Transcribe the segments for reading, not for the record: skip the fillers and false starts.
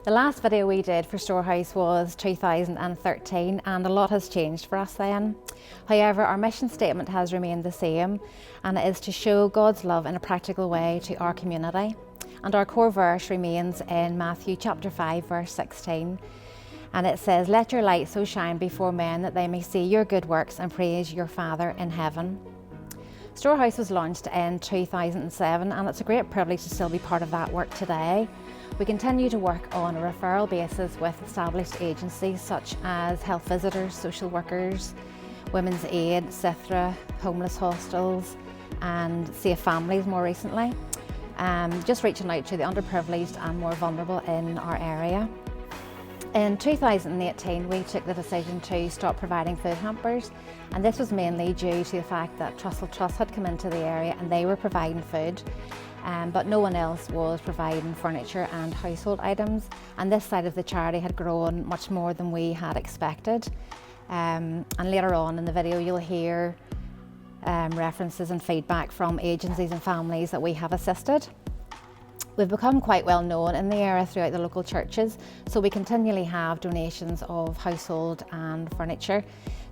The last video we did for Storehouse was 2013 and a lot has changed for us then. However, our mission statement has remained the same, and it is to show God's love in a practical way to our community. And our core verse remains in Matthew chapter 5 verse 16, and it says, "Let your light so shine before men that they may see your good works and praise your Father in heaven." Storehouse was launched in 2007 and it's a great privilege to still be part of that work today. We continue to work on a referral basis with established agencies such as health visitors, social workers, Women's Aid, CITHRA, homeless hostels and Safe Families more recently. Just reaching out to the underprivileged and more vulnerable in our area. In 2018, we took the decision to stop providing food hampers, and this was mainly due to the fact that Trussell Trust had come into the area and they were providing food, but no one else was providing furniture and household items, and this side of the charity had grown much more than we had expected. And later on in the video you'll hear references and feedback from agencies and families that we have assisted. We've become quite well known in the area throughout the local churches, so we continually have donations of household and furniture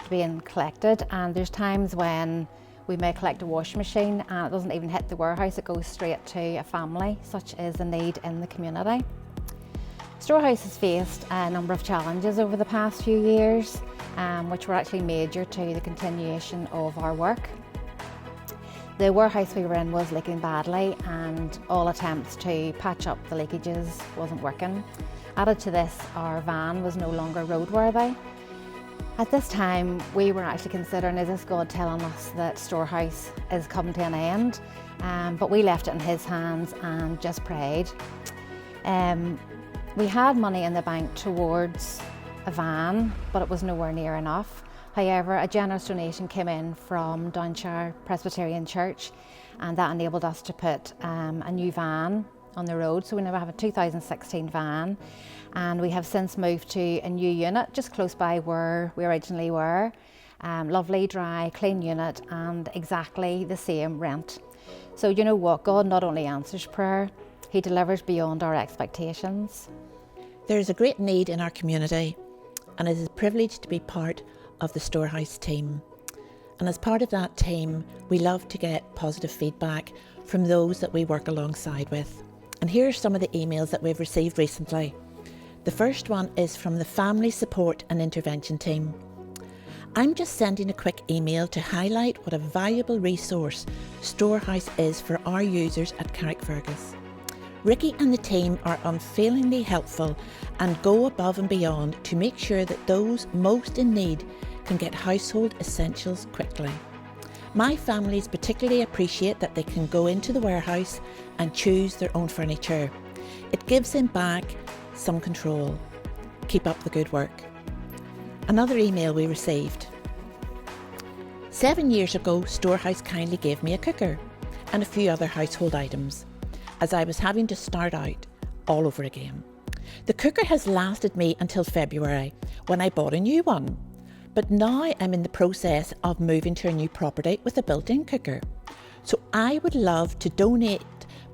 being collected, and there's times when we may collect a washing machine and it doesn't even hit the warehouse, it goes straight to a family. Such is the need in the community. Storehouse has faced a number of challenges over the past few years, which were actually major to the continuation of our work. The warehouse we were in was leaking badly and all attempts to patch up the leakages wasn't working. Added to this, our van was no longer roadworthy. At this time, we were actually considering, is this God telling us that Storehouse is coming to an end? But we left it in His hands and just prayed. We had money in the bank towards a van, but it was nowhere near enough. However, a generous donation came in from Downshire Presbyterian Church, and that enabled us to put a new van on the road. So we now have a 2016 van, and we have since moved to a new unit just close by where we originally were. Lovely, dry, clean unit and exactly the same rent. So you know what, God not only answers prayer, He delivers beyond our expectations. There is a great need in our community, and it is a privilege to be part of the Storehouse team. And as part of that team, we love to get positive feedback from those that we work alongside with. And here are some of the emails that we've received recently. The first one is from the Family Support and Intervention team. "I'm just sending a quick email to highlight what a valuable resource Storehouse is for our users at Carrickfergus. Ricky and the team are unfailingly helpful and go above and beyond to make sure that those most in need can get household essentials quickly. My families particularly appreciate that they can go into the warehouse and choose their own furniture. It gives them back some control. Keep up the good work." Another email we received. 7 years ago, Storehouse kindly gave me a cooker and a few other household items, as I was having to start out all over again. The cooker has lasted me until February, when I bought a new one. But now I'm in the process of moving to a new property with a built-in cooker. So I would love to donate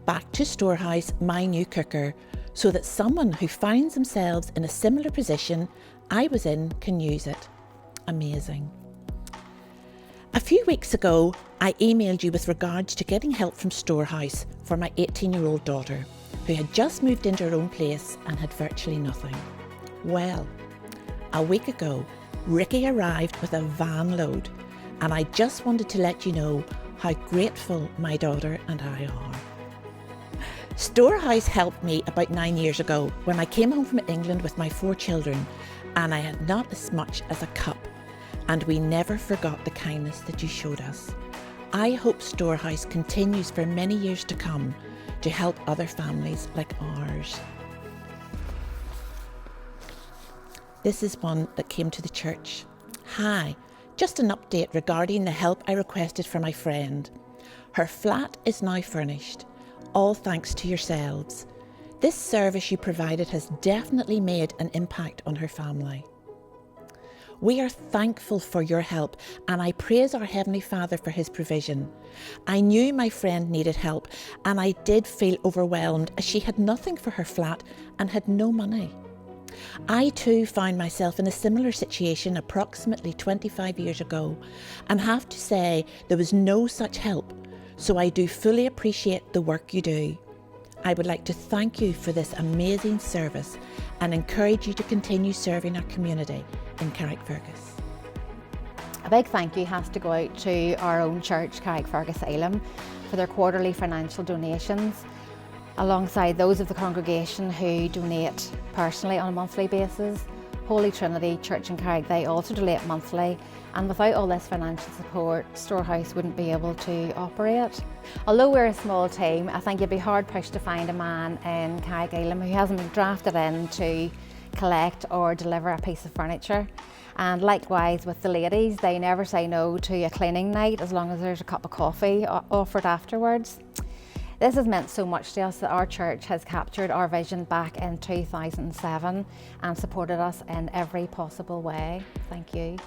back to Storehouse my new cooker so that someone who finds themselves in a similar position I was in can use it. Amazing. A few weeks ago, I emailed you with regards to getting help from Storehouse for my 18-year-old daughter, who had just moved into her own place and had virtually nothing. Well, a week ago, Ricky arrived with a van load, and I just wanted to let you know how grateful my daughter and I are. Storehouse helped me about 9 years ago when I came home from England with my 4 children, and I had not as much as a cup, and we never forgot the kindness that you showed us. I hope Storehouse continues for many years to come to help other families like ours. This is one that came to the church. "Hi, just an update regarding the help I requested for my friend. Her flat is now furnished, all thanks to yourselves. This service you provided has definitely made an impact on her family. We are thankful for your help, and I praise our Heavenly Father for his provision. I knew my friend needed help, and I did feel overwhelmed as she had nothing for her flat and had no money. I too found myself in a similar situation approximately 25 years ago, and have to say there was no such help, so I do fully appreciate the work you do. I would like to thank you for this amazing service and encourage you to continue serving our community in Carrickfergus. A big thank you has to go out to our own church, Carrickfergus Elim, for their quarterly financial donations, alongside those of the congregation who donate personally on a monthly basis. Holy Trinity Church in Carrick, they also donate monthly, and without all this financial support, Storehouse wouldn't be able to operate. Although we're a small team, I think you'd be hard pushed to find a man in Carrick Elim who hasn't been drafted in to collect or deliver a piece of furniture. And likewise with the ladies, they never say no to a cleaning night as long as there's a cup of coffee offered afterwards. This has meant so much to us that our church has captured our vision back in 2007 and supported us in every possible way. Thank you.